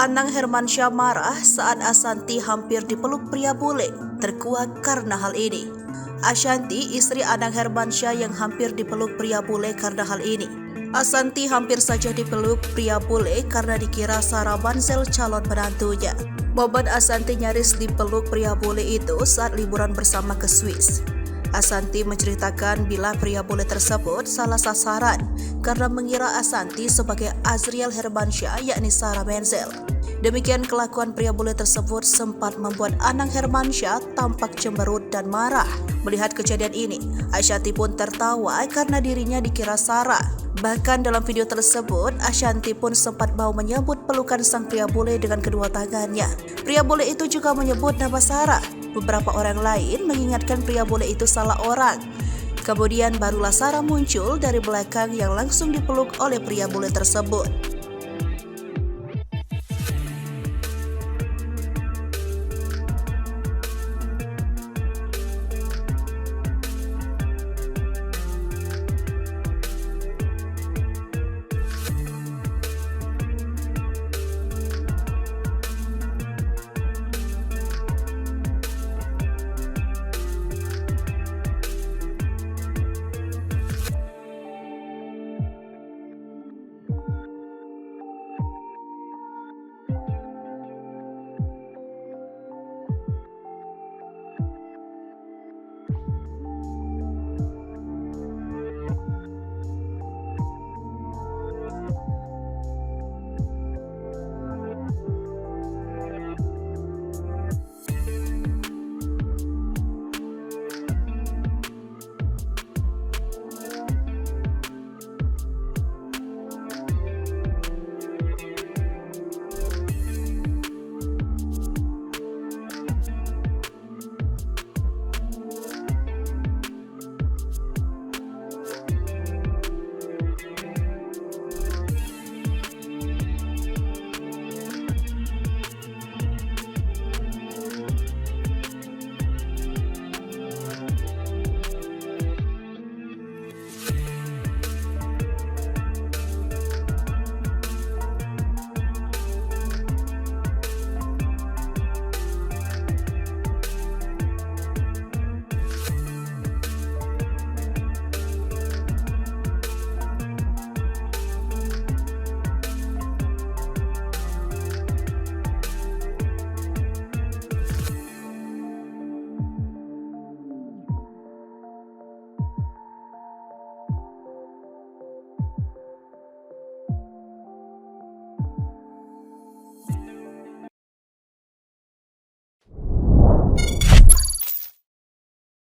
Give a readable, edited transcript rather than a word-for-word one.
Anang Hermansyah marah saat Ashanty hampir dipeluk pria bule, terkuak karena hal ini. Ashanty, istri Anang Hermansyah yang hampir dipeluk pria bule karena hal ini. Ashanty hampir saja dipeluk pria bule karena dikira Sarah Manzel calon menantunya. Momen Ashanty nyaris dipeluk pria bule itu saat liburan bersama ke Swiss. Ashanty menceritakan bila pria bule tersebut salah sasaran karena mengira Ashanty sebagai Azriel Hermansyah yakni Sarah Manzel. Demikian kelakuan pria bule tersebut sempat membuat Anang Hermansyah tampak cemberut dan marah. Melihat kejadian ini, Ashanty pun tertawa karena dirinya dikira Sarah. Bahkan dalam video tersebut, Ashanty pun sempat mau menyebut pelukan sang pria bule dengan kedua tangannya. Pria bule itu juga menyebut nama Sarah. Beberapa orang lain mengingatkan pria bule itu salah orang. Kemudian barulah Sarah muncul dari belakang yang langsung dipeluk oleh pria bule tersebut.